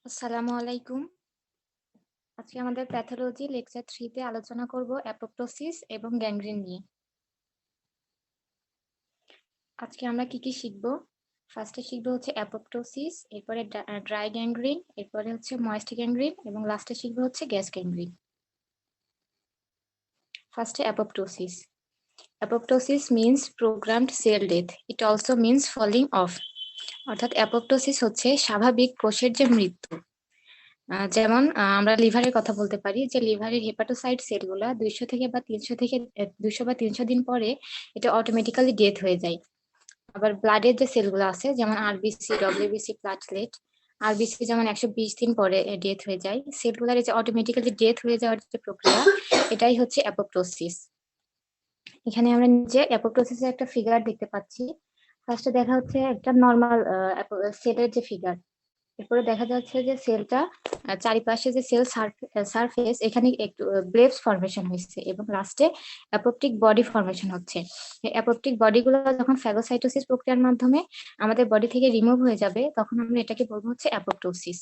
আসসালামু আলাইকুম। আজকে আমাদের প্যাথোলজি লেকচার 3 তে আলোচনা করব অ্যাপোপ্টোসিস এবং গ্যাংগ্রিন নিয়ে। আজকে আমরা কি শিখব? ফার্স্টে শিখব হচ্ছে অ্যাপোপ্টোসিস, এরপরে ড্রাই গ্যাংগ্রিন, এরপরে হচ্ছে ময়েস্ট গ্যাংগ্রিন এবং লাস্টে শিখব হচ্ছে গ্যাস গ্যাংগ্রিন। ফার্স্টে apoptosis. Apoptosis means programmed cell death. It also means falling off. অর্থাৎ অ্যাপোপ্টোসিস হচ্ছে স্বাভাবিক কোষের যে মৃত্যু। যেমন আমরা লিভারের কথা বলতে পারি যে লিভারের হেপাটোসাইট সেলগুলা 200 থেকে বা 300 থেকে 200 বা 300 দিন পরে এটা অটোমেটিক্যালি ডেথ হয়ে যায়। আবার ব্লাডের যে সেলগুলো আছে যেমন আরবিসি, ডব্লিউবিসি, প্লাটলেট, আরবিসি যেমন 120 দিন পরে ডেথ হয়ে যায়। সেলগুলার এই যে অটোমেটিক্যালি ডেথ হয়ে যাওয়ার যে প্রক্রিয়া এটাই হচ্ছে অ্যাপোপ্টোসিস। এখানে আমরা নিচে অ্যাপোপ্টোসিসের একটা ফিগার দেখতে পাচ্ছি। ফার্স্টে দেখা হচ্ছে একটা নরমাল সেলের যে ফিগার। এরপরে দেখা যাচ্ছে যে সেলটা চারিপাশে যে সেল সারফেস এখানে একটু ব্লেবস ফরমেশন হয়েছে এবং লাস্টে অ্যাপোপ্টিক বডি ফরমেশন হচ্ছে। অ্যাপোপ্টিক বডিগুলো যখন ফ্যাগোসাইটোসিস প্রক্রিয়ার মাধ্যমে আমাদের বডি থেকে রিমুভ হয়ে যাবে তখন আমরা এটাকে বলবো হচ্ছে অ্যাপোপ্টোসিস।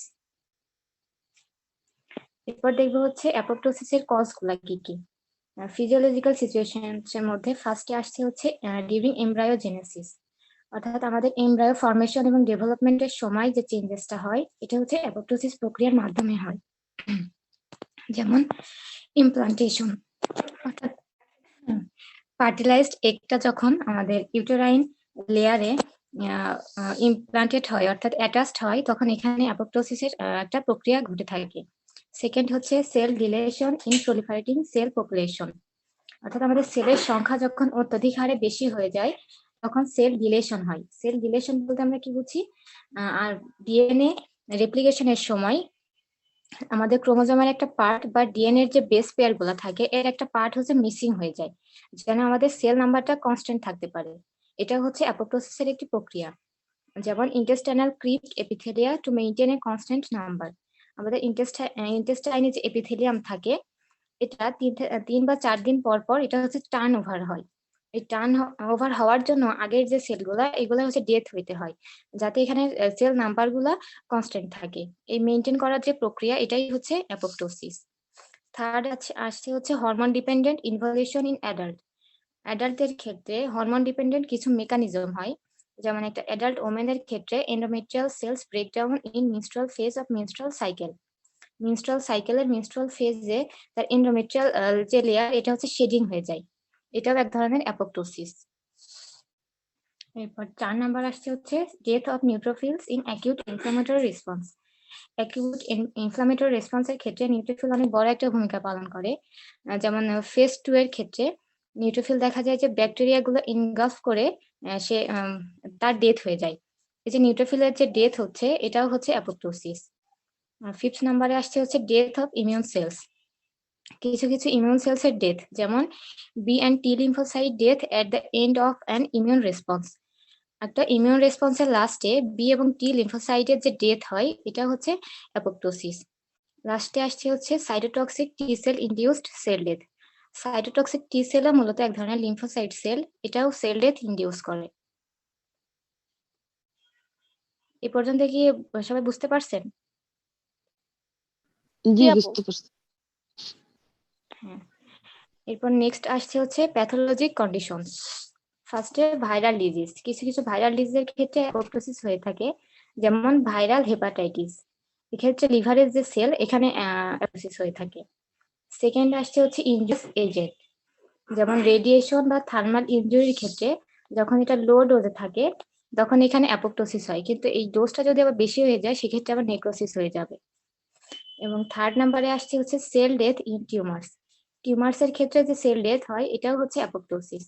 এরপর দেখবো হচ্ছে অ্যাপোপ্টোসিসের কজ গুলা কি। ফিজিওলজিক্যাল সিচুয়েশনস এর মধ্যে ফার্স্টে আসছে হচ্ছে ডিউরিং এমব্রায়োজেনেসিস, অর্থাৎ আমাদের এমব্রায়ো ফরমেশন এবং ডেভেলপমেন্টের সময় যে চেঞ্জেসটা হয় এটা হচ্ছে অ্যাপোপ্টোসিস প্রক্রিয়ার মাধ্যমে হয়। যেমন ইমপ্লান্টেশন, অর্থাৎ ফার্টিলাইজড এগটা যখন আমাদের ইউটেরাইন লেয়ারে ইমপ্লান্টেড হয় অর্থাৎ অ্যাটাচড হয় তখন এখানে অ্যাপোপ্টোসিসের একটা প্রক্রিয়া ঘটে থাকে। সেকেন্ড হচ্ছে cell deletion in proliferating cell population, অর্থাৎ আমাদের সেলের সংখ্যা যখন অত্যধিক হারে বেশি হয়ে যায় তখন সেল ডিলেশন হয়। সেল ডিলেশন বলতে আমরা কি বুঝি? আর ডিএনএ রেপ্লিকেশনের সময় আমাদের ক্রোমোজোমের একটা পার্ট বা ডিএনএ এর যে বেস পেয়ার গুলো থাকে এর একটা পার্ট হচ্ছে মিসিং হয়ে যায়, যেন আমাদের সেল নাম্বারটা কনস্ট্যান্ট থাকতে পারে। এটা হচ্ছে অ্যাপোপ্টোসিসের একটি প্রক্রিয়া। যেমন intestinal crypt epithelia to maintain a constant number. আমাদের ইন্টেস্টাইনে যে এপিথেলিয়াম থাকে এটা 3 বা 4 দিন পর পর এটা হচ্ছে টার্ন ওভার হয়। এই টার্ন ওভার হওয়ার জন্য আগের যে সেলগুলা এগুলা হচ্ছে ডেথ হইতে হয়, যাতে এখানে সেল নাম্বার গুলা কনস্ট্যান্ট থাকে। এই মেইনটেইন করার যে প্রক্রিয়া এটাই হচ্ছে অ্যাপোপ্টোসিস। থার্ড আসছে হচ্ছে hormone dependent involution in adult. অ্যাডাল্টদের ক্ষেত্রে হরমোন ডিপেন্ডেন্ট কিছু মেকানিজম হয়। যেমন একটা অ্যাডাল্ট ওমেনের ক্ষেত্রে endometrial cells breakdown in menstrual phase of menstrual cycle. Menstrual সাইকেলের মেনস্ট্রুয়াল ফেজে তার এন্ডোমেট্রিয়াল যে লেয়ার এটা হচ্ছে শেডিং হয়ে যায়। এটাও এক ধরনের অ্যাপোপ্টোসিস। এরপর 4 নাম্বার আসছে হচ্ছে death of neutrophils in acute inflammatory response. Acute inflammatory রেসপন্সের ক্ষেত্রে নিউট্রোফিল অনেক বড় একটা ভূমিকা পালন করে। যেমন ফেজ 2 এর ক্ষেত্রে নিউট্রোফিল দেখা যায় যে ব্যাকটেরিয়া গুলো ইনগালফ করে সে তার ডেথ হয়ে যায়। এই যে নিউট্রোফিলের যে ডেথ হচ্ছে এটাও হচ্ছে অ্যাপোপ্টোসিস। 5th নাম্বারে আসছে হচ্ছে ডেথ অফ ইমিউন সেলস। কিছু ইমিউন সেলস এর ডেথ, যেমন B and T lymphocyte death at the end of an immune response. একটা ইমিউন রেসপন্সের লাস্টে বি এবং টি লিম্ফোসাইটের যে ডেথ হয় এটা হচ্ছে অ্যাপোপ্টোসিস। লাস্টে আসছে হচ্ছে cytotoxic T cell induced cell death. Cytotoxic T সেলও মূলত এক ধরনের লিম্ফোসাইট সেল, এটাও সেল ডেথ ইনডিউস করে। এ পর্যন্ত কি সবাই বুঝতে পারছেন? জি আপু। বুঝতে পারছি। হ্যাঁ। এরপর নেক্সট আসছে হচ্ছে প্যাথোলজিক কন্ডিশনস। ফার্স্টে ভাইরাল ডিজিজ। কিছু ভাইরাল ডিজিজের ক্ষেত্রে অ্যাপোপ্টোসিস হয়ে থাকে, যেমন ভাইরাল হেপাটাইটিস। এক্ষেত্রে লিভারের যে সেল এখানে অ্যাপোপ্টোসিস হয়ে থাকে। সেকেন্ড আসছে হচ্ছে ইনজুরিয়াস এজেন্ট, যেমন রেডিয়েশন বা থার্মাল ইনজুরির ক্ষেত্রে যখন এটা লো ডোজে থাকে তখন এখানে অ্যাপোপ্টোসিস হয়, কিন্তু এই ডোজটা যদি আবার বেশি হয়ে যায় সেক্ষেত্রে আবার নেক্রোসিস হয়ে যাবে। এবং থার্ড নাম্বারে আসছে হচ্ছে sell death in tumours. Tumours এর ক্ষেত্রে যে সেল ডেথ হয় এটাও হচ্ছে অ্যাপোপ্টোসিস।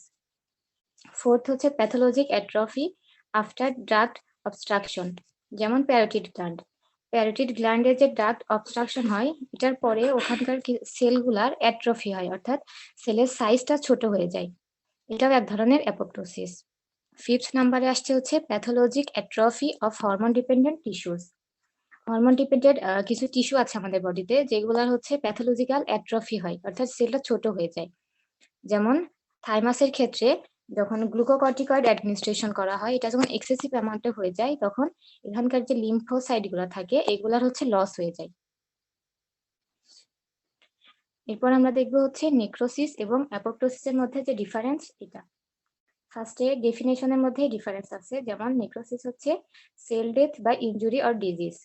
ফোর্থ হচ্ছে pathologic atrophy after duct obstruction, যেমন প্যারোটিড গ্ল্যান্ড। প্যারোটিড গ্ল্যান্ডের যে ডাক্ট অবস্ট্রাকশন হয় এটার পরে ওখানকার সেলগুলার অ্যাট্রফি হয়, অর্থাৎ সেলের সাইজটা ছোট হয়ে যায়। এটাও এক ধরনের অ্যাপোপ্টোসিস। ফিফথ নাম্বারে আসছে হচ্ছে pathologic atrophy of hormone dependent tissues. Hormone dependent কিছু টিস্যু আছে আমাদের বডিতে যেগুলোর হচ্ছে প্যাথোলজিক্যাল অ্যাট্রফি হয়, অর্থাৎ সেলটা ছোট হয়ে যায়। যেমন থাইমাসের ক্ষেত্রে যখন গ্লুকোকর্টিকয়েড অ্যাডমিনিস্ট্রেশন করা হয়, এটা যখন এক্সেসিভ অ্যামাউন্টে হয়ে যায়, তখন এখানকার যে লিম্ফোসাইট গুলো থাকে এগুলার হচ্ছে লস হয়ে যায়। এরপর আমরা দেখবো হচ্ছে নেক্রোসিস এবং অ্যাপোপ্টোসিসের মধ্যে যে ডিফারেন্স, এটা ফার্স্টে ডেফিনেশনের মধ্যেই ডিফারেন্স আছে। যেমন নেক্রোসিস হচ্ছে সেল ডেথ বা ইনজুরি অর ডিজিজ,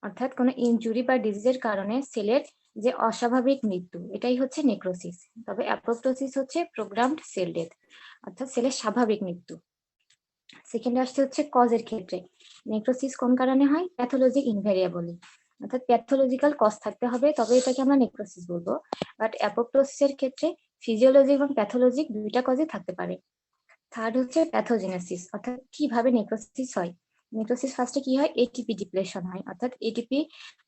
অর্থাৎ কোনো ইনজুরি বা ডিজিজের কারণে সেলের যে অস্বাভাবিক মৃত্যু, এটাই হচ্ছে নেক্রোসিস। তবে অ্যাপোপ্টোসিস হচ্ছে প্রোগ্রামড সেল ডেথ, অর্থাৎ সেলের স্বাভাবিক মৃত্যু। সেকেন্ডে আসছে হচ্ছে কজের ক্ষেত্রে, নেক্রোসিস কোন কারণে হয়? প্যাথোলজি ইনভ্যারিয়েবলি, অর্থাৎ প্যাথোলজিক্যাল কজ থাকতে হবে তবে এটাকে আমরা নেক্রোসিস বলবো। বাট অ্যাপোপ্টোসিসের ক্ষেত্রে ফিজিওলজি এবং প্যাথোলজি দুইটা কজই থাকতে পারে। থার্ড হচ্ছে প্যাথোজেনেসিস, অর্থাৎ কিভাবে নেক্রোসিস হয়। নেক্রোসিস ফার্স্টে কি হয়? এটিপি ডিপ্লেশন হয়, অর্থাৎ এটিপি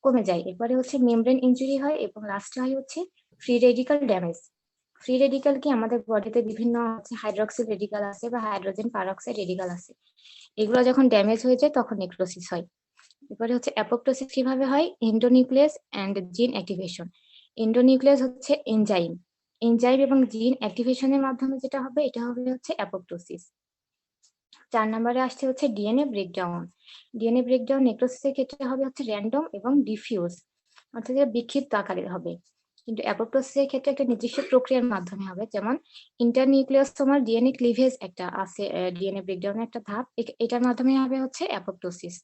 কমে যায়। এরপরে হচ্ছে মেমব্রেন ইনজুরি হয় এবং লাস্টে হয় হচ্ছে free radical damage. Free radical কি? আমাদের বডিতে বিভিন্ন হাইড্রক্সিল রেডিক্যাল আছে বা হাইড্রোজেন পারঅক্সাইড রেডিক্যাল আছে, এগুলো যখন ড্যামেজ হয়ে যায় তখন নেক্রোসিস হয়। এরপরে হচ্ছে অ্যাপোপ্টোসিস কিভাবে হয়? এন্ডোনিউক্লিয়াস এন্ড জিন অ্যাক্টিভেশন। এন্ডোনিউক্লিয়াস হচ্ছে এনজাইম, এনজাইম এবং জিন অ্যাক্টিভেশনের মাধ্যমে যেটা হবে এটা হবে হচ্ছে অ্যাপোপ্টোসিস। 4 নম্বরে আসছে হচ্ছে ডিএনএ ব্রেকডাউন। ডিএনএ ব্রেকডাউন নেক্রোসিসের ক্ষেত্রে হবে হচ্ছে র্যান্ডম এবং ডিফিউজ, অর্থাৎ এটা বিক্ষিপ্ত আকারে হবে। কিন্তু অ্যাপোপ্টোসিসের ক্ষেত্রে একটা নির্দিষ্ট প্রক্রিয়ার মাধ্যমে হবে। যেমন ইন্টারনিউক্লিয়াসোমাল ডিএনএ ক্লিভেজ একটা আছে, ডিএনএ ব্রেকডাউনের একটা ধাপ, এটার মাধ্যমে হবে হচ্ছে অ্যাপোপ্টোসিস।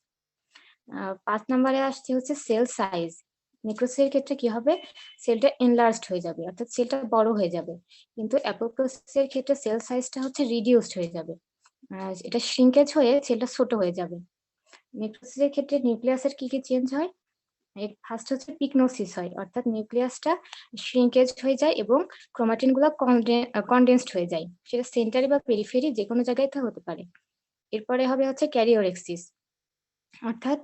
5 নম্বরে আসছে হচ্ছে সেল সাইজ। নেক্রোসিসের ক্ষেত্রে কি হবে? সেলটা এনলার্জড হয়ে যাবে, অর্থাৎ সেলটা বড় হয়ে যাবে। কিন্তু অ্যাপোপ্টোসিসের ক্ষেত্রে সেল সাইজটা হচ্ছে রিডিউসড হয়ে যাবে, এটা শ্রিঙ্কেজ হয়ে সেলটা ছোট হয়ে যাবে। নেক্রোসিসের ক্ষেত্রে নিউক্লিয়াসের কি কি চেঞ্জ হয়? ফার্স্ট হচ্ছে পিকনোসিস হয়, অর্থাৎ নিউক্লিয়াসটা শ্রিঙ্কেজ হয়ে যায় এবং ক্রোমাটিন গুলো কনডেন্সড হয়ে যায়, সেটা সেন্টারে বা পেরিফেরি যে কোনো জায়গায় তা হতে পারে। এরপরে হবে হচ্ছে ক্যারিওরেক্সিস, অর্থাৎ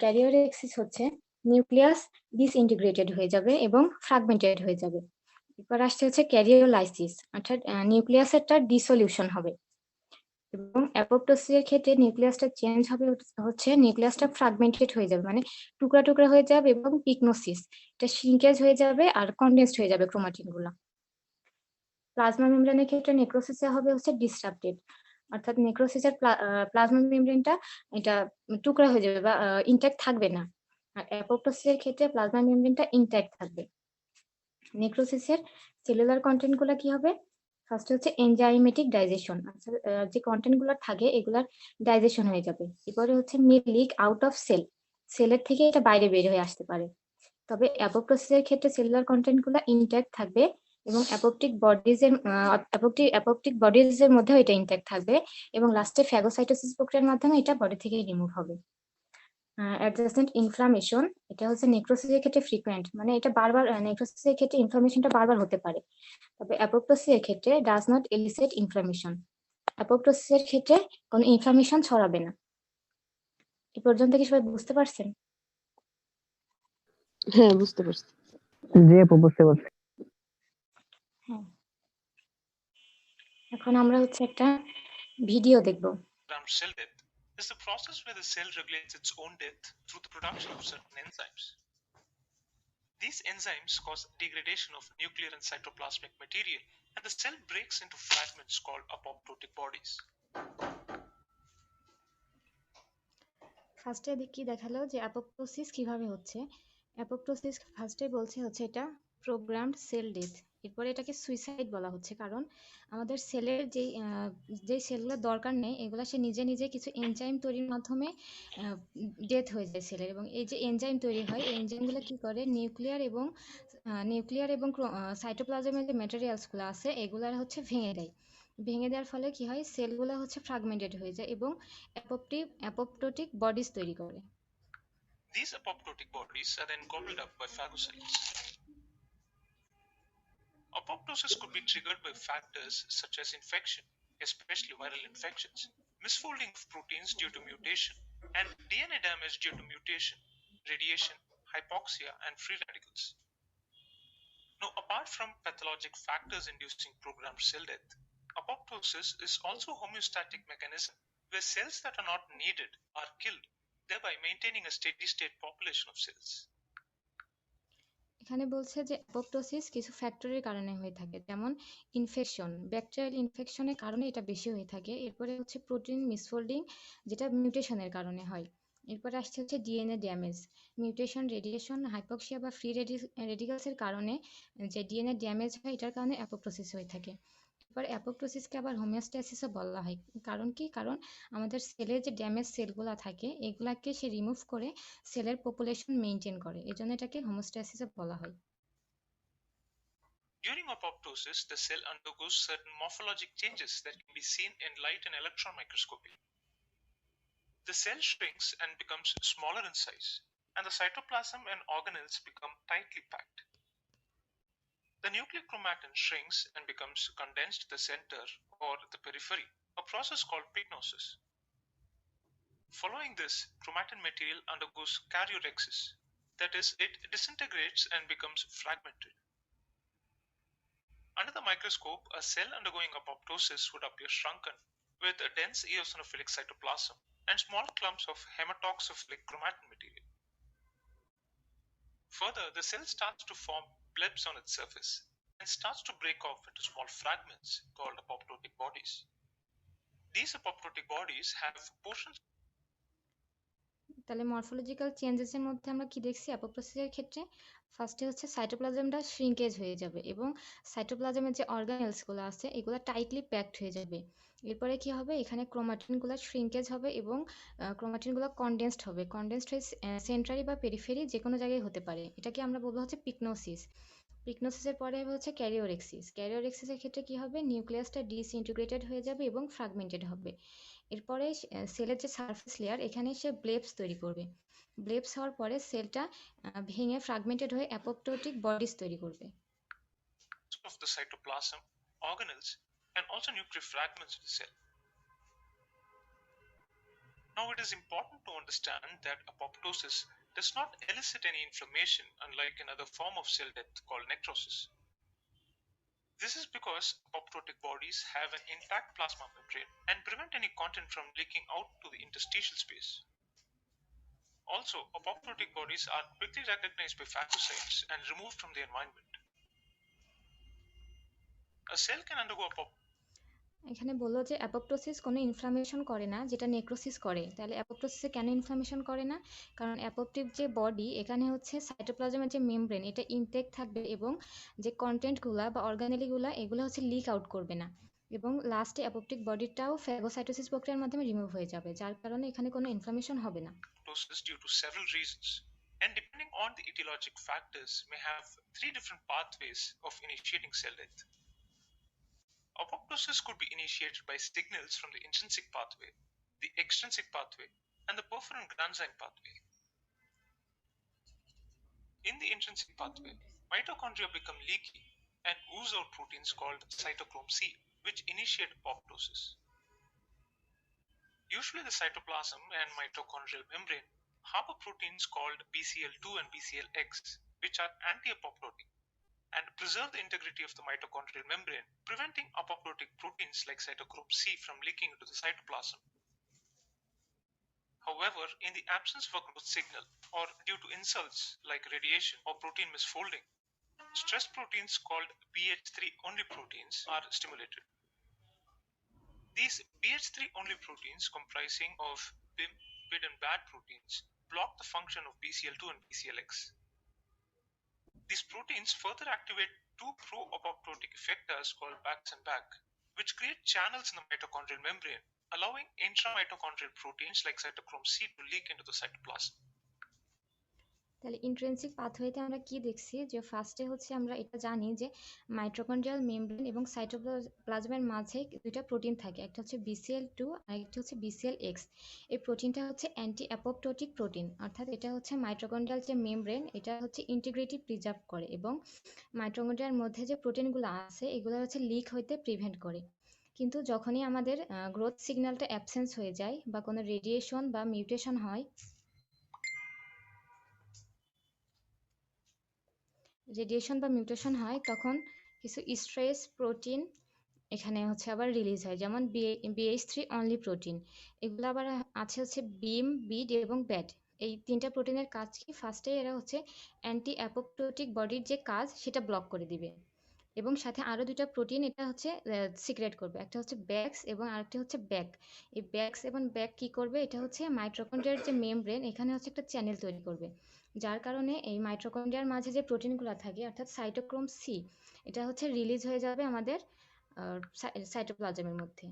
ক্যারিওরেক্সিস হচ্ছে নিউক্লিয়াস ডিসইন্টিগ্রেটেড হয়ে যাবে এবং ফ্রাগমেন্টেড হয়ে যাবে। এরপর আসছে হচ্ছে ক্যারিওলাইসিস, অর্থাৎ নিউক্লিয়াসেরটা ডিসলিউশন হবে। এবং অ্যাপোপ্টোসিসের ক্ষেত্রে নিউক্লিয়াসটা চেঞ্জ হবে, হচ্ছে নিউক্লিয়াসটা ফ্রাগমেন্টেড হয়ে যাবে, মানে টুকরা টুকরা হয়ে যাবে, এবং পিকনোসিস, এটা শ্রিঙ্কেজ হয়ে যাবে আর কনডেন্সড হয়ে যাবে ক্রোমাটিন গুলা। প্লাজমা মেমব্রেনের ক্ষেত্রে নেক্রোসিসে হবে হচ্ছে ডিসরাপ্টেড, অর্থাৎ নেক্রোসিসের প্লাজমা মেমব্রেনটা এটা টুকরা হয়ে যাবে বা ইনট্যাক্ট থাকবে না। আর অ্যাপোপ্টোসিসের ক্ষেত্রে প্লাজমা মেমব্রেনটা ইনট্যাক্ট থাকবে। নেক্রোসিসের সেলুলার কন্টেন্ট গুলা কি হবে? ফার্স্ট হচ্ছে এনজাইমেটিক ডাইজেশন, যে কন্টেন্ট গুলো থাকে এগুলার ডাইজেশন হয়ে যাবে। এরপরে হচ্ছে মে লিক আউট অফ সেল, সেলের থেকে এটা বাইরে বের হয়ে আসতে পারে। তবে অ্যাপোপ্টোসিসের ক্ষেত্রে সেলুলার কন্টেন্ট গুলো ইনট্যাক্ট থাকবে এবং অ্যাপোপ্টিক বডিজ এর মধ্যেও এটা ইনট্যাক্ট থাকবে এবং লাস্টে ফ্যাগোসাইটোসিস প্রক্রিয়ার মাধ্যমে এটা বডি থেকে রিমুভ হবে। অ্যাডজাসেন্ট ইনফ্লামেশন, এটা হচ্ছে নেক্রোসিসের ক্ষেত্রে ফ্রিকোয়েন্ট, মানে এটা বারবার, নেক্রোসিসের ক্ষেত্রে ইনফ্লামেশনটা বারবার হতে পারে। তবে অ্যাপোপ্টোসিসের ক্ষেত্রে ডাজ নট এলিসিট ইনফ্লামেশন, অ্যাপোপ্টোসিসের ক্ষেত্রে কোনো ইনফ্লামেশন ছড়াবে না। এ পর্যন্ত কি সবাই বুঝতে পারছেন? হ্যাঁ, বুঝতে পারছি। জি আপু, বুঝতে পারছি। হ্যাঁ, এখন আমরা হচ্ছে একটা ভিডিও দেখবো। Cell death is the process where the cell regulates its own death through the production of certain enzymes. These enzymes cause degradation of nuclear and cytoplasmic material, and the cell breaks into fragments called apoptotic bodies. ফার্স্টে কি দেখালো যে apoptosis কিভাবে হচ্ছে। Apoptosis ফার্স্টে বলছে হচ্ছে এটা প্রোগ্রামড সেল ডেথ। এরপরে এটাকে সুইসাইড বলা হচ্ছে, কারণ আমাদের সেলের যেই সেলগুলো দরকার নেই এগুলো সে নিজে নিজে কিছু এনজাইম তৈরির মাধ্যমে ডেথ হয়ে যায় সেলের। এবং এই যে এনজাইম তৈরি হয়, এই এনজাইমগুলো কি করে? নিউক্লিয়ার এবং সাইটোপ্লাজমের যে ম্যাটেরিয়ালসগুলো আছে এগুলার হচ্ছে ভেঙে দেয়। ভেঙে দেওয়ার ফলে কি হয়? সেলগুলো হচ্ছে ফ্রাগমেন্টেড হয়ে যায় এবং অ্যাপোপ্টোটিক বডিজ তৈরি করে। These apoptotic bodies are then gobbled up by phagocytes. Apoptosis could be triggered by factors such as infection, especially viral infections, misfolding of proteins due to mutation, and DNA damage due to mutation, radiation, hypoxia, and free radicals. Now, apart from pathologic factors inducing programmed cell death, apoptosis is also a homeostatic mechanism where cells that are not needed are killed, thereby maintaining a steady state population of cells. এখানে বলছে যে apoptosis কিছু ফ্যাক্টরের কারণে হয়ে থাকে, যেমন infection, bacterial ইনফেকশনের কারণে এটা বেশি হয়ে থাকে। এরপরে হচ্ছে প্রোটিন মিসফোল্ডিং, যেটা মিউটেশনের কারণে হয়। এরপরে আসছে হচ্ছে DNA damage, mutation, radiation, hypoxia বা ফ্রি রেডিক্যালসের কারণে যে ডিএনএ ড্যামেজ হয়, এটার কারণে অ্যাপোপ্টোসিস হয়ে থাকে। এরপর অ্যাপোপ্টোসিসকে আবার হোমিওস্ট্যাসিসও বলা হয়। কারণ কি? কারণ আমাদের সেলের যে ড্যামেজ সেলগুলো থাকে এগুলাকে সে রিমুভ করে সেলের পপুলেশন মেনটেন করে, এই জন্য এটাকে হোমিওস্ট্যাসিসও বলা হয়। During apoptosis, the cell undergoes certain morphologic changes that can be seen in light and electron microscopy. The cell shrinks and becomes smaller in size, and the cytoplasm and organelles become tightly packed. The nuclear chromatin shrinks and becomes condensed to the center or the periphery, a process called pycnosis. Following this, chromatin material undergoes karyorexis, that is, it disintegrates and becomes fragmented. Under the microscope, a cell undergoing apoptosis would appear shrunken, with a dense eosinophilic cytoplasm and small clumps of hematoxophilic chromatin material. Further, the cell starts to form blebs on its surface and starts to break off into small fragments called apoptotic bodies. These apoptotic bodies have portions. তাহলে morphological চেঞ্জেসের মধ্যে আমরা কি দেখছি অ্যাপোপ্টোসিসের ক্ষেত্রে? ফার্স্টে হচ্ছে সাইটোপ্লাজমটা shrinkage হয়ে যাবে এবং সাইটোপ্লাজমের যে অর্গানেলসগুলো আছে এগুলো টাইটলি প্যাকড হয়ে যাবে। এরপরে কি হবে? এখানে ক্রোমাটিনগুলো শ্রিঙ্কেজ হবে এবং ক্রোমাটিনগুলো কনডেন্সড হবে। কনডেন্সড হয়ে সেন্ট্রারি বা পেরিফেরি যে কোনো জায়গায় হতে পারে। এটাকে আমরা বলবো হচ্ছে পিকনোসিস। পিকনোসিসের পরে হবে হচ্ছে ক্যারিওরেক্সিস। ক্যারিওরেক্সিসের ক্ষেত্রে কি হবে? নিউক্লিয়াসটা ডিসইন্টিগ্রেটেড হয়ে যাবে এবং ফ্রাগমেন্টেড হবে। এরপরে সেলের যে সারফেস লেয়ার, এখানে সে ব্লেবস তৈরি করবে। ব্লেবস হওয়ার পরে সেলটা ভেঙে ফ্রাগমেন্টেড হয়ে অ্যাপোপ্টোটিক বডিজ তৈরি করবে। Of the cytoplasm, organelles, and also nuclear fragments of the cell. Now, it is important to understand that apoptosis does not elicit any inflammation, unlike another form of cell death called necrosis. This is because apoptotic bodies have an intact plasma membrane and prevent any content from leaking out to the interstitial space. Also, apoptotic bodies are quickly recognized by phagocytes and removed from the environment. A cell can undergo এখানে বললো যে apoptosis কোনো inflammation করে না, যেটা necrosis করে। তাহলে অ্যাপোপ্টোসিসে কেন ইনফ্লামেশন করে না? কারণ অ্যাপোপ্টিক যে বডি, এখানে হচ্ছে সাইটোপ্লাজমের যে মেমব্রেন এটা ইনটেক্ট থাকবে এবং যে কন্টেন্টগুলা বা অর্গানেলিগুলা এগুলো হচ্ছে লিক আউট করবে না, এবং লাস্টে অ্যাপোপ্টিক বডিটাও ফ্যাগোসাইটোসিস প্রক্রিয়ার মাধ্যমে রিমুভ হয়ে যাবে, যার কারণে এখানে কোনো ইনফ্লামেশন হবে না। apoptosis due to several reasons, and depending on the etiologic factors, may have 3 different pathways of initiating cell death. Apoptosis could be initiated by signals from the intrinsic pathway, the extrinsic pathway, and the perforin granzyme pathway. In the intrinsic pathway, mitochondria become leaky and ooze out proteins called cytochrome C, which initiate apoptosis. Usually, the cytoplasm and mitochondrial membrane harbor proteins called BCL2 and BCLX, which are anti-apoptotic and preserve the integrity of the mitochondrial membrane, preventing apoptotic proteins like cytochrome C from leaking into the cytoplasm. However, in the absence of a growth signal or due to insults like radiation or protein misfolding, stress proteins called BH3 only proteins are stimulated. These BH3 only proteins, comprising of BIM, BID, and BAD proteins, block the function of BCL2 and BCLX. These proteins further activate two pro-apoptotic effectors called BAX and BAC, which create channels in the mitochondrial membrane, allowing intramitochondrial proteins like cytochrome C to leak into the cytoplasm. তাহলে intrinsic পাথওয়েতে আমরা কি দেখছি? যে ফার্স্টে হচ্ছে আমরা এটা জানি যে মাইটোকন্ড্রিয়াল মেমব্রেন এবং সাইটোপ্লাজমের মাঝে দুইটা প্রোটিন থাকে, একটা হচ্ছে BCL2 আর একটা হচ্ছে BCLX। এই প্রোটিনটা হচ্ছে অ্যান্টি অ্যাপোপ্টোটিক প্রোটিন, অর্থাৎ এটা হচ্ছে মাইটোকন্ড্রিয়াল যে মেমব্রেন এটা হচ্ছে ইন্টিগ্রিটি প্রিজার্ভ করে এবং মাইটোকন্ড্রিয়ার মধ্যে যে প্রোটিনগুলো আছে এগুলো হচ্ছে লিক হইতে প্রিভেন্ট করে। কিন্তু যখনই আমাদের গ্রোথ সিগন্যালটা অ্যাবসেন্স হয়ে যায় বা কোনো রেডিয়েশন বা মিউটেশন হয়, তখন কিছু স্ট্রেস প্রোটিন এখানে হচ্ছে আবার রিলিজ হয়, যেমন BH3 অনলি প্রোটিন। এগুলো আবার আছে হচ্ছে বিম, বিড এবং ব্যাড। এই তিনটা প্রোটিনের কাজ কি, ফার্স্টে এরা হচ্ছে অ্যান্টি অ্যাপোপ্টোটিক বডির যে কাজ সেটা ব্লক করে দিবে, এবং সাথে আরো দুইটা প্রোটিন এটা হচ্ছে সিক্রেট করবে, একটা হচ্ছে ব্যাক্স এবং আরেকটা হচ্ছে ব্যাক। এই ব্যাক্স এবং ব্যাক কি করবে, এটা হচ্ছে মাইটোকন্ড্রিয়ার যে মেমব্রেন এখানে হচ্ছে একটা চ্যানেল তৈরি করবে, যার কারণে এই মাইটোকন্ড্রিয়ার মাঝে যে প্রোটিনগুলো থাকে অর্থাৎ সাইটোক্রোম সি, এটা হচ্ছে রিলিজ হয়ে যাবে আমাদের সাইটোপ্লাজমের মধ্যে।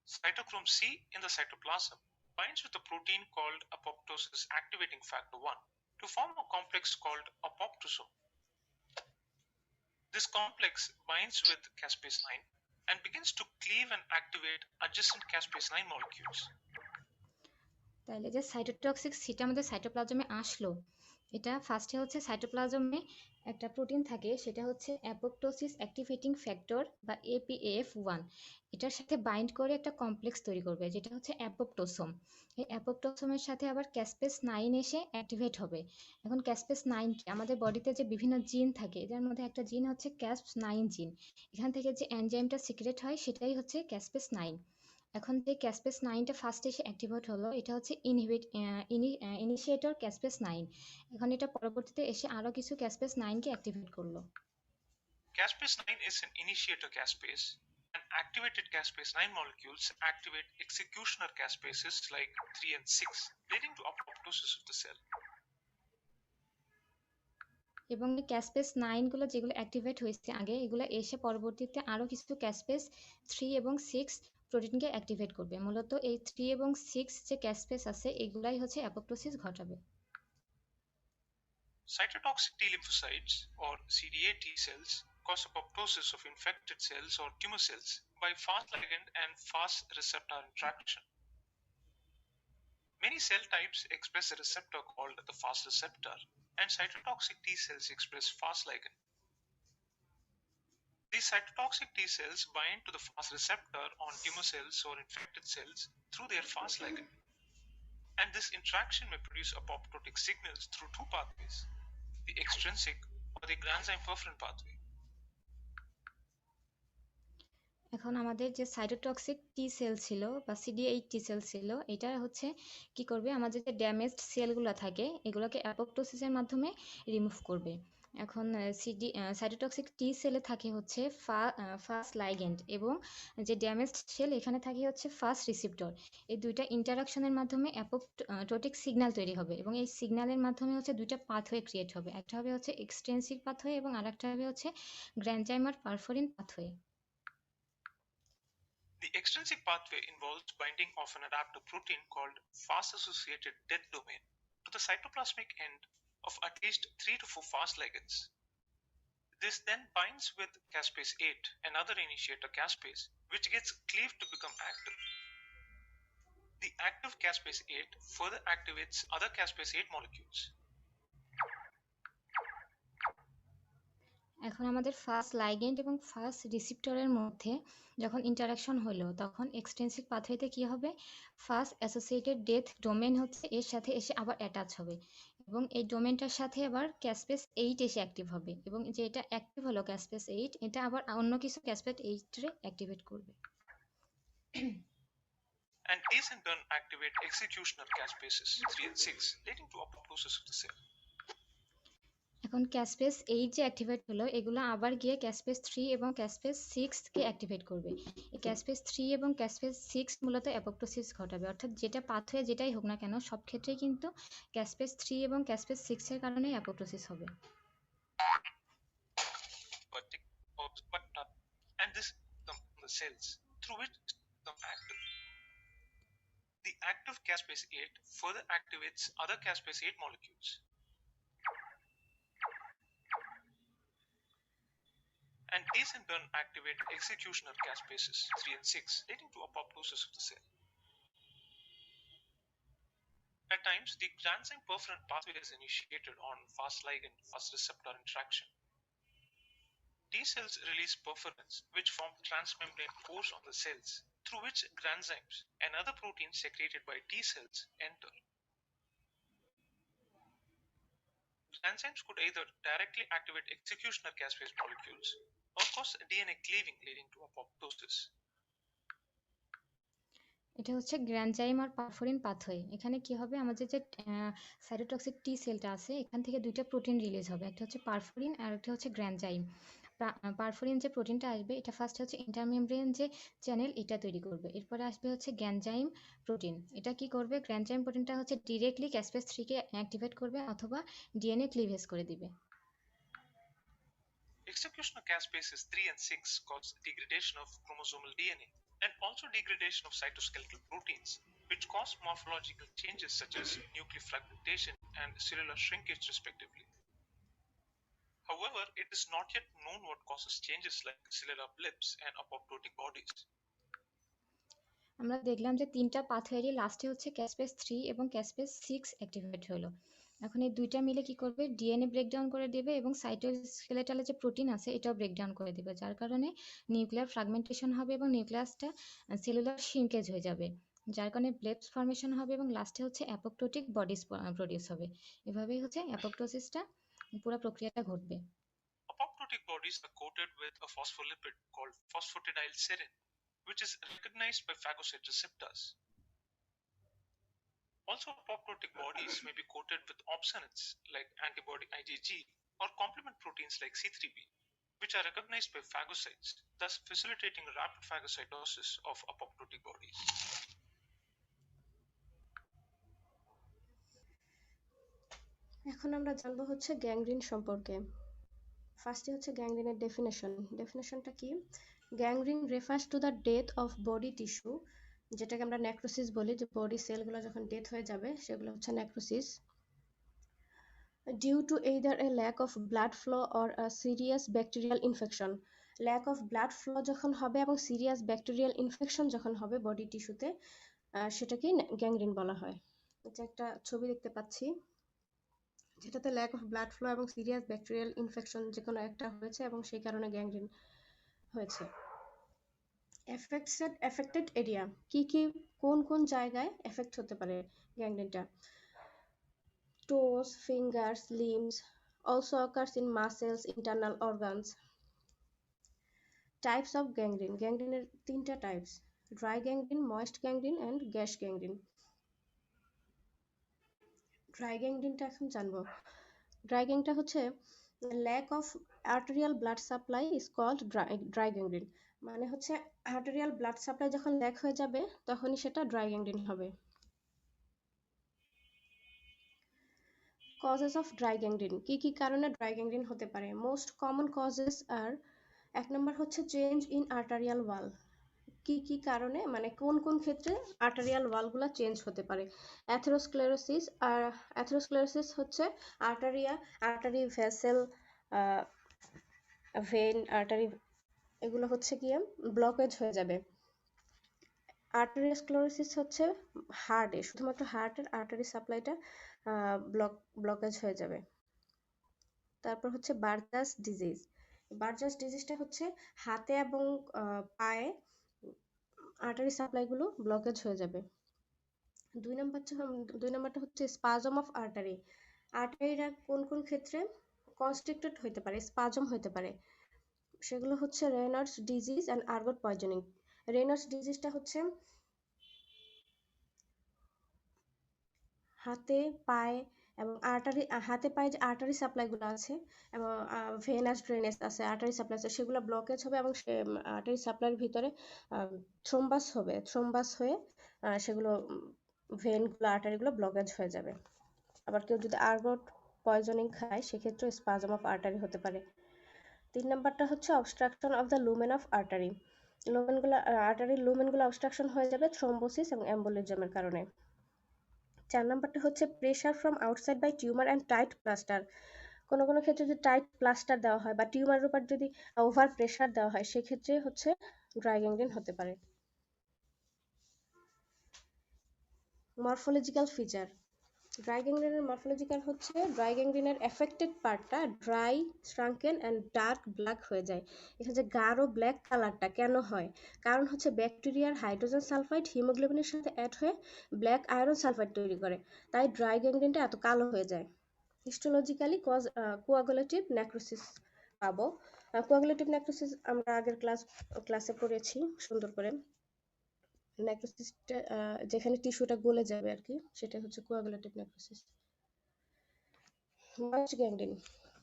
Cytochrome C in the cytoplasm binds with a protein called apoptosis activating factor 1 to form a complex called apoptosome. This complex binds with caspase 9 and begins to cleave and activate adjacent caspase 9 molecules. তাহলে যে cytotoxic সিটা আমাদের সাইটোপ্লাজমে আসলো, এটা ফার্স্টে হচ্ছে সাইটোপ্লাজমে একটা প্রোটিন থাকে, সেটা হচ্ছে অ্যাপোপ্টোসিস অ্যাক্টিভেটিং ফ্যাক্টর বা APF1। এটার সাথে বাইন্ড করে একটা কমপ্লেক্স তৈরি করবে যেটা হচ্ছে অ্যাপোপ্টোসোম। এই অ্যাপোপ্টোসোমের সাথে আবার ক্যাসপেস 9 এসে অ্যাক্টিভেট হবে। এখন ক্যাসপেস 9 কি, আমাদের বডিতে যে বিভিন্ন জিন থাকে যার মধ্যে একটা জিন হচ্ছে ক্যাসপ 9 জিন, এখান থেকে যে এনজাইমটা সিক্রেট হয় সেটাই হচ্ছে ক্যাসপেস 9। এখন যে ক্যাসপেস 9টা ফার্স্ট এসে অ্যাক্টিভেট হলো, এটা হচ্ছে ইনিশিয়েটর ক্যাসপেস 9। এখন এটা পরবর্তীতে এসে আরো কিছু ক্যাসপেস 9কে অ্যাক্টিভেট করলো। Caspase 9 is an initiator caspase, and activated caspase 9 molecules activate executioner caspases like 3 and 6, leading to apoptosis of the cell. এবং এই ক্যাসপেস 9 গুলো যেগুলো অ্যাক্টিভেট হয়েছে আগে, এগুলো এসে পরবর্তীতে আরো কিছু ক্যাসপেস 3 এবং 6 প্রোটিনকে অ্যাক্টিভেট করবে। মূলত এই 3 এবং 6 যে ক্যাসপেস আছে এগুলাই হচ্ছে অ্যাপোপ্টোসিস ঘটাবে। Cytotoxic T lymphocytes, or CD8 T cells, cause apoptosis of infected cells or tumor cells by Fas ligand and Fas receptor interaction. Many cell types express a receptor called the Fas receptor, and cytotoxic T cells express Fas ligand. These cytotoxic T cells bind to the Fas receptor on tumor cells or infected cells through their Fas ligand. And this interaction may produce apoptotic signals through two pathways, the extrinsic or the granzyme perforin pathway. এখন আমাদের যে cytotoxic T sell ছিল বা CD8 টি sell ছিল, এটা হচ্ছে কি করবে, আমাদের যে ড্যামেজড সেলগুলো থাকে এগুলোকে অ্যাপোপ্টোসিসের মাধ্যমে রিমুভ করবে। এখন সাইটোটক্সিক টি সেলে থাকে হচ্ছে ফাস লাইগ্যান্ড, এবং যে ড্যামেজড সেল এখানে থাকে হচ্ছে ফাস রিসিপ্টর। এই দুইটা ইন্টারাকশনের মাধ্যমে অ্যাপোপ্টোটিক সিগন্যাল তৈরি হবে, এবং এই সিগন্যালের মাধ্যমে হচ্ছে দুইটা পাথওয়ে ক্রিয়েট হবে, একটা হবে হচ্ছে এক্সট্রিনসিক পাথওয়ে এবং আরেকটা হবে হচ্ছে গ্র্যানজাইমার পারফোরিন pathway. The extrinsic pathway involves binding of an adaptive protein called Fas-associated death domain to the cytoplasmic end of at least 3 to 4 Fas ligands. This then binds with caspase 8, another initiator caspase, which gets cleaved to become active. The active caspase 8 further activates other caspase 8 molecules. এখন আমাদের first লাইগ্যান্ড এবং first রিসিপ্টরের মধ্যে যখন interaction হলো, তখন extensive পাথওয়েতে কি হবে, first associated death domain হচ্ছে এর সাথে এসে আবার অ্যাটাচ হবে, এবং এই ডোমেনটার সাথে আবার ক্যাসপেস 8 এসে অ্যাক্টিভ হবে, এবং যে এটা অ্যাক্টিভ হলো ক্যাসপেস 8, এটা আবার অন্য কিছু ক্যাসপেস 8 রে অ্যাক্টিভেট করবে। And these in turn activate executioner caspases 3 and 6, leading to apoptosis of the cell. এখন ক্যাসপেস 8 যে অ্যাক্টিভেট হলো, এগুলো আবার গিয়ে ক্যাসপেস 3 এবং ক্যাসপেস 6 কে অ্যাক্টিভেট করবে। এই ক্যাসপেস 3 এবং ক্যাসপেস 6 মূলত অ্যাপোপ্টোসিস ঘটাবে, অর্থাৎ যেটা পাথওয়ে যেটাই হোক না কেন সব ক্ষেত্রেই কিন্তু ক্যাসপেস 3 এবং ক্যাসপেস 6 এর কারণে অ্যাপোপ্টোসিস হবে। But not, and this the cells through which become active. The active caspase 8 further activates other caspase 8 molecules. And these in turn activate executioner caspases 3 and 6, leading to apoptosis of the cell. At times, the granzyme perforin pathway is initiated on Fas ligand Fas receptor interaction. T cells release perforins, which form transmembrane pores on the cells, through which granzymes and other proteins secreted by T cells enter. Granzymes could either directly activate executioner caspase molecules or cause DNA cleaving, leading to apoptosis. এটা হচ্ছে গ্র্যানজাইম আর পারফোরিন pathway. এখানে কি হবে, আমাদের যে cytotoxic টি সেলটা আছে এখান থেকে দুইটা প্রোটিন রিলিজ হবে, একটা হচ্ছে পারফোরিন আর একটা হচ্ছে গ্র্যানজাইম। পারফোরিন যে প্রোটিনটা আসবে এটা ফার্স্ট হচ্ছে ইন্টারমেমব্রেন যে চ্যানেল এটা তৈরি করবে, এরপরে আসবে হচ্ছে গ্র্যানজাইম প্রোটিন। এটা কি করবে, গ্র্যানজাইম প্রোটিনটা হচ্ছে ডিরেক্টলি ক্যাসপেস 3 কে অ্যাক্টিভেট করবে অথবা ডিএনএ ক্লিভেজ করে দিবে। Execution of caspases 3 and 6 cause degradation of chromosomal DNA and also degradation of cytoskeletal proteins, which cause morphological changes such as nuclear fragmentation and cellular shrinkage respectively. However, it is not yet known what causes changes like cellular blips and apoptotic bodies. আমরা দেখলাম যে তিনটা পাথওয়েরই লাস্টে হচ্ছে ক্যাসপেস 3 এবং ক্যাসপেস 6 activate হলো। এখন এই দুইটা মিলে কি করবে, ডিএনএ ব্রেকডাউন করে দেবে এবং সাইটোস্কেলেটালে যে প্রোটিন আছে এটাও ব্রেকডাউন করে দেবে, যার কারণে নিউক্লিয়ার ফ্রাগমেন্টেশন হবে এবং নিউক্লিয়াসটা সেলুলার শিঙ্কেজ হয়ে যাবে, যার কারণে ব্লেবস ফর্মেশন হবে এবং লাস্টে হচ্ছে অ্যাপোপ্টোটিক বডিজ প্রডিউস হবে। এভাবেই হচ্ছে অ্যাপোপ্টোসিসটা পুরো প্রক্রিয়াটা ঘটবে। Apoptotic bodies are coated with a phospholipid called phosphatidylserine, which is recognized by phagocyte receptors. Also, apoptotic bodies may be coated with opsonins like antibody IgG or complement proteins like C3b, which are recognized by phagocytes, thus facilitating rapid phagocytosis of apoptotic bodies. এখন আমরা জানবো হচ্ছে gangrene সম্পর্কে। ফার্স্টে হচ্ছে গ্যাংগ্রিনের ডেফিনেশনটা কি? Gangrene refers to the death of body tissue, যেটাকে আমরা নেক্রোসিস বলি, যে বডি সেলগুলো যখন ডেথ হয়ে যাবে সেগুলো হচ্ছে necrosis, due to either a lack of blood flow or a serious bacterial infection। Lack of blood flow যখন হবে এবং সিরিয়াস ব্যাকটেরিয়াল ইনফেকশন যখন হবে বডি টিস্যুতে, সেটাকেই গ্যাংগ্রিন বলা হয়। এটা একটা ছবি দেখতে পাচ্ছি যেটাতে ল্যাক অফ ব্লাড ফ্লো এবং সিরিয়াস ব্যাকটেরিয়াল ইনফেকশন যে কোনো একটা হয়েছে এবং সেই কারণে গ্যাংগ্রিন হয়েছে। এফেক্টেড এরিয়া কি কি, কোন কোন জায়গায় এফেক্ট হতে পারে গ্যাংগ্রিনটা? toes, fingers, limbs, also occurs in muscles, internal organs. Types of gangrene. Gangreneর তিনটা টাইপস: dry gangrene, moist gangrene and gas gangrene. Dry গ্যাংগ্রিনটা এখন জানবো। ড্রাই গ্যাংটা হচ্ছে lack of arterial blood supply is called dry gangrene, মানে হচ্ছে আর্টেরিয়াল ব্লাড সাপ্লাই যখন ল্যাক হয়ে যাবে তখনই সেটা ড্রাই গ্যাংগ্রিন হবে। কজেস অফ ড্রাই গ্যাংগ্রিন, কি কি কারণে ড্রাই গ্যাংগ্রিন হতে পারে? মোস্ট কমন কজেস আর, এক নম্বর হচ্ছে চেঞ্জ ইন আর্টারিয়াল ওয়াল। কি কি কারণে, মানে কোন কোন ক্ষেত্রে আর্টারিয়াল ওয়ালগুলো চেঞ্জ হতে পারে? অ্যাথেরোস্ক্লেরোসিস, আর অ্যাথেরোস্ক্লেরোসিস হচ্ছে আর্টারি ভেসেল, ভেন, আর্টারি, এগুলো হচ্ছে গিয়ে ব্লকেজ হয়ে যাবে। আর্টারিওস্ক্লেরোসিস হচ্ছে হার্টে, শুধুমাত্র হার্টের আর্টারি সাপ্লাইটা ব্লকেজ হয়ে যাবে। তারপর হচ্ছে বার্জাস ডিজিজ। বার্জাস ডিজিজটা হচ্ছে হাতে এবং পায়ে আর্টারি সাপ্লাইগুলো ব্লকেজ হয়ে যাবে। দুই নম্বরটা হচ্ছে স্পাজম অফ আর্টারি। আর্টারিরা কোন কোন ক্ষেত্রে কনস্ট্রিক্টেড হতে পারে, স্পাজম হতে পারে? সেগুলো হচ্ছে রেনার্স ডিজিজ অ্যান্ড আর্গট পয়জনিং। রেনার্স ডিজিজটা হচ্ছে হাতে পায়ে এবং হাতে পায়ে যে আর্টারি সাপ্লাইগুলো আছে এবং ভেনাস ড্রেনেজ আছে, আর্টারি সাপ্লাই আছে, সেগুলো ব্লকেজ হবে এবং সে আর্টারি সাপ্লাইয়ের ভিতরে থ্রোম্বাস হয়ে সেগুলো ভেনগুলো আর্টারিগুলো ব্লকেজ হয়ে যাবে। আবার কেউ যদি আর্গট পয়জনিং খায় সেক্ষেত্রে স্পাজম অফ আর্টারি হতে পারে। 3 নাম্বারটা হচ্ছে obstruction of the lumen of artery. আর্টারির লুমেনগুলো অবস্ট্রাকশন হয়ে যাবে থ্রোম্বোসিস এবং এম্বোলিজমের কারণে। 4 নাম্বারটা হচ্ছে pressure from outside by tumour and tight plaster. কোনো কোনো ক্ষেত্রে যদি টাইট প্লাস্টার দেওয়া হয় বা টিউমারের উপর যদি ওভার প্রেশার দেওয়া হয় সেক্ষেত্রে হচ্ছে ড্রাই গ্যাংগ্রিন হতে পারে। Morphological feature. ড্রাই গ্যাংগ্রিনের মরফোলজিক্যাল হচ্ছে ড্রাই গ্যাংগ্রিনের এফেক্টেড পার্টটা ড্রাই, শ্রাঙ্কেন অ্যান্ড ডার্ক ব্ল্যাক হয়ে যায়। এখানে যে গাঢ় ব্ল্যাক কালারটা কেন হয়? কারণ হচ্ছে ব্যাকটেরিয়ার হাইড্রোজেন সালফাইড হিমোগ্লোবিনের সাথে অ্যাড হয়ে ব্ল্যাক আয়রন সালফাইড তৈরি করে, তাই ড্রাই গ্যাংগ্রিনটা এত কালো হয়ে যায়। হিস্টোলজিক্যালি কোয়াগুলেটিভ নেক্রোসিস পাবো। কোয়াগুলেটিভ নেক্রোসিস আমরা আগের ক্লাসে পড়েছি সুন্দর করে। নেক্রোসিসটা যেখানে টিস্যুটা গলে যাবে আর কি, সেটা হচ্ছে কোয়াগুলেটিভ নেক্রোসিস। ময়েস্ট গ্যাংগ্রিন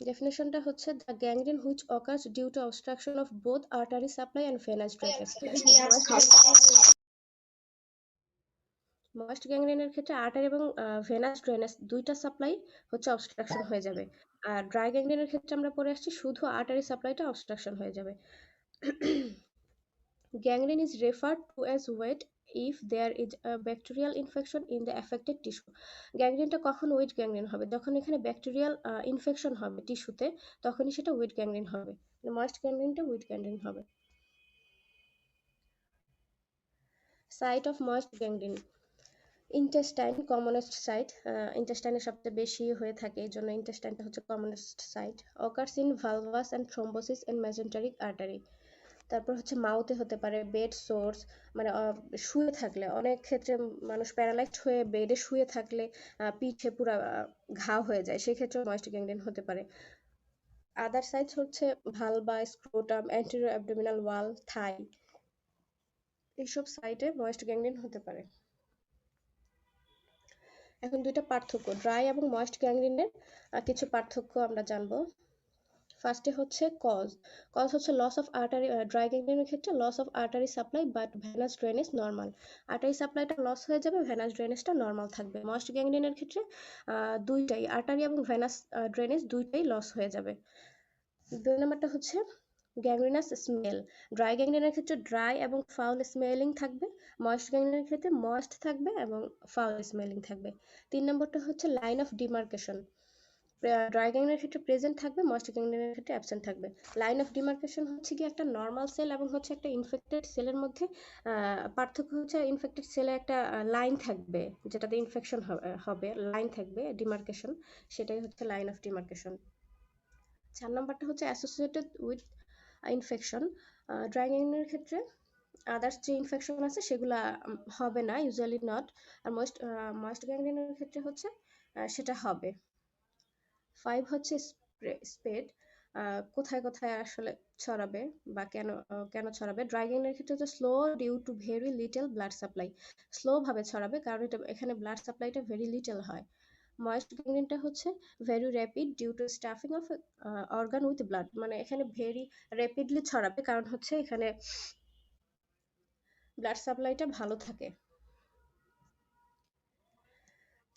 ডেফিনেশনটা হচ্ছে the gangrene which occurs due to obstruction of both artery supply and venous drainage. Moist গ্যাংগ্রিনের ক্ষেত্রে আর্টারি এবং ভেনাস ড্রেনেজ দুইটা সাপ্লাই হচ্ছে অবস্ট্রাকশন হয়ে যাবে, আর ড্রাই গ্যাংগ্রিনের ক্ষেত্রে আমরা পড়ে আসছি শুধু আর্টারি সাপ্লাইটা অবস্ট্রাকশন হয়ে যাবে। Gangrene is referred to as wet if there is a bacterial infection in the affected tissue. গ্যাংগ্রিনটা কখন ওয়েট গ্যাংগ্রিন হবে? যখন এখানে ব্যাকটেরিয়াল ইনফেকশন হবে টিস্যুতে, তখনই সেটা ওয়েট গ্যাংগ্রিন হবে। ময়েস্ট গ্যাংগ্রিনটা ওয়েট গ্যাংগ্রিন হবে। Site of moist gangrene intestine commonest site, ইন্টেস্টাইনে সবচেয়ে বেশি হয়ে থাকে, এই জন্য ইন্টেস্টাইনটা হচ্ছে commonest site. Occurs in volvulus and thrombosis in mesenteric artery. তারপর হচ্ছে মাউথে হতে পারে, বেড সোর্স মানে শুয়ে থাকলে, অনেক ক্ষেত্রে মানুষ প্যারালাইজড হয়ে বেডে শুয়ে থাকলে পিঠে পুরো ঘা হয়ে যায়, সেক্ষেত্রে ময়েস্ট গ্যাংগ্রিন হতে পারে। আদার সাইটস হচ্ছে vulva, scrotum, anterior abdominal wall, thigh, এইসব সাইটে ময়েস্ট গ্যাংগ্রিন হতে পারে। এখন দুইটা পার্থক্য, ড্রাই এবং ময়েস্ট গ্যাংগ্রিনের কিছু পার্থক্য আমরা জানবো। ফার্স্টে হচ্ছে কজ হচ্ছে লস অফ আর্টারি, ড্রাই গ্যাংগ্রিনের ক্ষেত্রে loss of artery supply but venous drainage normal. Artery সাপ্লাইটা লস হয়ে যাবে, ভেনাস ড্রেনেজটা নর্মাল থাকবে। ময়েস্ট গ্যাংগ্রিনের ক্ষেত্রে দুইটাই, আর্টারি এবং ভেনাস ড্রেনেজ দুইটাই লস হয়ে যাবে। 2 নম্বরটা হচ্ছে গ্যাংগ্রিনাস স্মেল। ড্রাই গ্যাংগ্রিনের ক্ষেত্রে ড্রাই এবং ফাউল স্মেলিং থাকবে, ময়েস্ট গ্যাংগ্রিনের ক্ষেত্রে ময়েস্ট থাকবে এবং ফাউল স্মেলিং থাকবে। 3 নম্বরটা হচ্ছে লাইন অফ ডিমার্কেশন। ড্রাই গ্যাংগ্রিনের ক্ষেত্রে প্রেজেন্ট থাকবে, ময়েস্ট গ্যাংগ্রিনের ক্ষেত্রে অ্যাবসেন্ট থাকবে। লাইন অফ ডিমার্কেশন হচ্ছে কি একটা নর্মাল সেল এবং হচ্ছে একটা ইনফেক্টেড সেলের মধ্যে পার্থক্য হচ্ছে ইনফেক্টেড সেলে একটা লাইন থাকবে, যেটাতে ইনফেকশন হবে, লাইন থাকবে ডিমার্কেশন, সেটাই হচ্ছে লাইন অফ ডিমার্কেশন। 4 নম্বরটা হচ্ছে অ্যাসোসিয়েটেড উইথ ইনফেকশন। ড্রাই গ্যাংগ্রিনের ক্ষেত্রে আদার্স যে ইনফেকশন আছে সেগুলা হবে না, ইউজুয়ালি নট। আর ময়েস্ট গ্যাংগ্রিনের ক্ষেত্রে হচ্ছে সেটা হবে। 5 হচ্ছে স্প্রেড, কোথায় কোথায় আসলে ছড়াবে বা কেন ছড়াবে। ড্রাই গ্যাংগ্রিনের ক্ষেত্রে হচ্ছে slow due to very little blood supply, slow ভাবে ছড়াবে কারণ এখানে ব্লাড সাপ্লাইটা ভেরি লিটল হয়। ময়েস্ট গ্যাংগ্রিনটা হচ্ছে very rapid due to stuffing of organ with blood, মানে এখানে ভেরি র্যাপিডলি ছড়াবে কারণ হচ্ছে এখানে ব্লাড সাপ্লাইটা ভালো থাকে।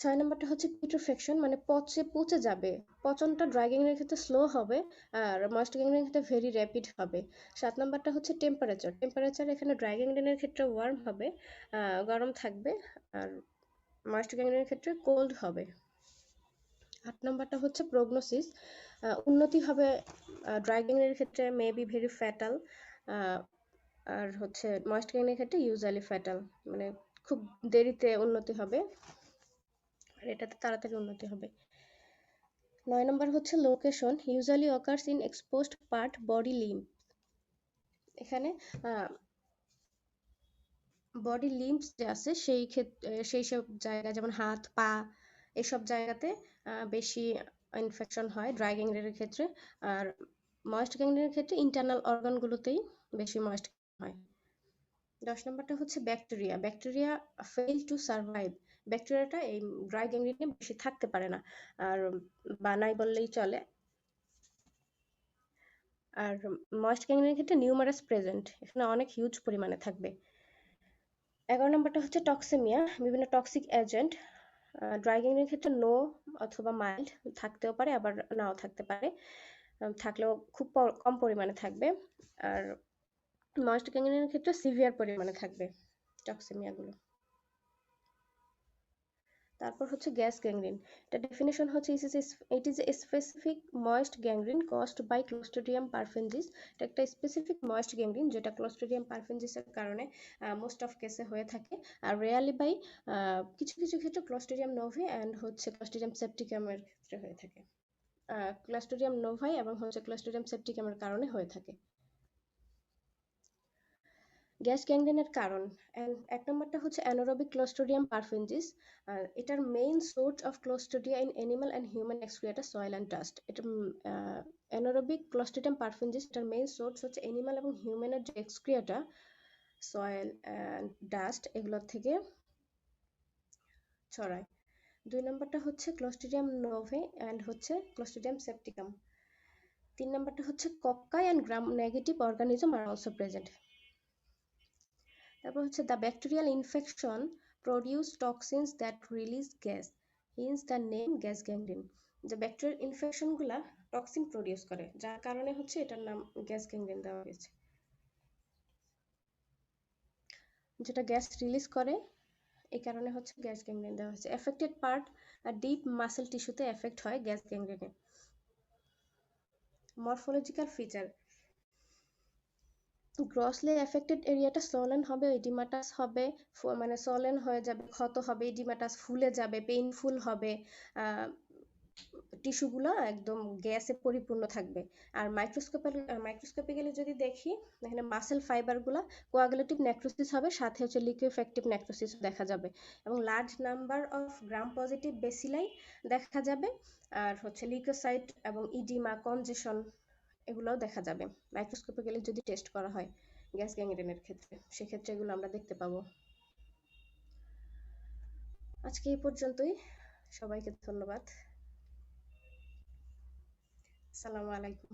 6 নম্বরটা হচ্ছে পিউট্রিফ্যাকশন, মানে পচে যাবে। পচনটা ড্রাই গ্যাংগ্রিনের ক্ষেত্রে স্লো হবে আর ময়েস্ট গ্যাংগ্রিনের ক্ষেত্রে ভেরি র্যাপিড হবে। 7 নম্বরটা হচ্ছে টেম্পারেচার এখানে ড্রাই গ্যাংগ্রিনের ক্ষেত্রে ওয়ার্ম হবে, গরম থাকবে, আর ময়েস্ট গ্যাংগ্রিনের ক্ষেত্রে কোল্ড হবে। 8 নম্বরটা হচ্ছে প্রগনোসিস, উন্নতি হবে ড্রাই গ্যাংগ্রিনের ক্ষেত্রে মেবি ভেরি ফ্যাটাল, আর হচ্ছে ময়েস্ট গ্যাংগ্রিনের ক্ষেত্রে ইউজুয়ালি ফ্যাটাল, মানে খুব দেরিতে উন্নতি হবে, আর এটাতে তাড়াতাড়ি উন্নতি হবে। 9 নম্বর হচ্ছে location, usually occurs in exposed part body limb. এখানে বডি লিম্বস যে আছে সেই সব জায়গা যেমন হাত, পা, এসব জায়গাতে বেশি ইনফেকশন হয় ড্রাই গ্যাংগ্রিনের ক্ষেত্রে, আর ময়েস্ট গ্যাংগ্রিনের ক্ষেত্রে ইন্টারনাল অর্গানগুলোতেই বেশি ময়েস্ট হয়। 10 নম্বরটা হচ্ছে ব্যাকটেরিয়া ফেল টু সার্ভাইভ। ব্যাকটেরিয়াটা এই ড্রাই গ্যাংগ্রিনে বেশি থাকতে পারে না, আর নাই বললেই চলে। আর ময়েস্ট গ্যাংগ্রিনের ক্ষেত্রে নিউমারাস প্রেজেন্ট, এখানে অনেক হিউজ পরিমাণে থাকবে। 11 নম্বরটা হচ্ছে টক্সেমিয়া, বিভিন্ন টক্সিক এজেন্ট। ড্রাই গ্যাংগ্রিনের ক্ষেত্রে নো অথবা মাইল্ড থাকতেও পারে, আবার নাও থাকতে পারে, থাকলেও খুব কম পরিমাণে থাকবে। আর ময়েস্ট গ্যাংগ্রিনের ক্ষেত্রে সিভিয়ার পরিমাণে থাকবে টক্সেমিয়াগুলো। তারপর হচ্ছে গ্যাস গ্যাংগ্রিন, এটা ডেফিনেশন হচ্ছে it is a specific moist gangrene caused by clostridium perfringens. এটা একটা স্পেসিফিক ময়েস্ট গ্যাংগ্রিন যেটা ক্লোস্ট্রিডিয়াম পারফেনজিসের কারণে মোস্ট অফ কেসে হয়ে থাকে, আর রেয়ারলি বাই কিছু কিছু ক্ষেত্রে ক্লোস্ট্রিডিয়াম নোভাই অ্যান্ড হচ্ছে ক্লোস্ট্রিডিয়াম সেপ্টিকামের ক্ষেত্রে হয়ে থাকে। ক্লোস্ট্রিডিয়াম নোভাই এবং হচ্ছে ক্লোস্ট্রিডিয়াম সেপ্টিকামের কারণে হয়ে থাকে। গ্যাস গ্যাংগ্রিনের কারণ, 1 নম্বরটা হচ্ছে অ্যানারোবিক ক্লোস্ট্রিডিয়াম পারফেনজিস। এটার main source of clostridia in animal and human excreta soil and dust. এটা অ্যানারোবিক ক্লোস্ট্রিডিয়াম পারফেনজিস, এটার মেইন সোর্স হচ্ছে অ্যানিমাল এবং হিউম্যানের যে এক্সক্রিয়াটা সয়েল অ্যান্ড ডাস্ট এগুলোর থেকে ছড়ায়। 2 নাম্বারটা হচ্ছে ক্লোস্ট্রিডিয়াম নোভে অ্যান্ড হচ্ছে ক্লোস্ট্রিডিয়াম সেপ্টিকাম। 3 নাম্বারটা হচ্ছে cocci and gram negative organism are also present. তারপর হচ্ছে the bacterial infection produce toxins that release gas, hence the name gas gangrene. যে ব্যাকটেরিয়াল ইনফেকশনগুলা টক্সিন প্রডিউস করে, যার কারণে হচ্ছে এটার নাম গ্যাস গ্যাংগ্রিন দেওয়া হয়েছে। যেটা গ্যাস রিলিজ করে, এই কারণে হচ্ছে গ্যাস গ্যাংগ্রিন দেওয়া হয়েছে। এফেক্টেড পার্ট ডিপ মাসেল টিস্যুতে এফেক্ট হয় গ্যাস গ্যাংগ্রিনে। মরফোলজিক্যাল ফিচার, গ্রসলি এফেক্টেড এরিয়াটা সোলেন হবে, ইডিমাটাস হবে, মানে সোলেন হয়ে যাবে, ক্ষত হবে, ইডিমাটাস ফুলে যাবে, পেইনফুল হবে, টিস্যুগুলো একদম গ্যাসে পরিপূর্ণ থাকবে। আর মাইক্রোস্কোপিক্যালি যদি দেখি, এখানে মাসেল ফাইবারগুলো কোয়াগুলেটিভ নেক্রোসিস হবে, সাথে হচ্ছে লিকুইফ্যাক্টিভ নেক্রোসিস দেখা যাবে, এবং large number of gram positive বেসিলাই দেখা যাবে, আর হচ্ছে লিউকোসাইট এবং ইডিমা কনজেশন এগুলোও দেখা যাবে মাইক্রোস্কোপিক্যালি যদি টেস্ট করা হয় গ্যাস গ্যাংগ্রিনের ক্ষেত্রে, সেক্ষেত্রে এগুলো আমরা দেখতে পাবো। আজকে এই পর্যন্তই, সবাইকে ধন্যবাদ। আসসালামু আলাইকুম।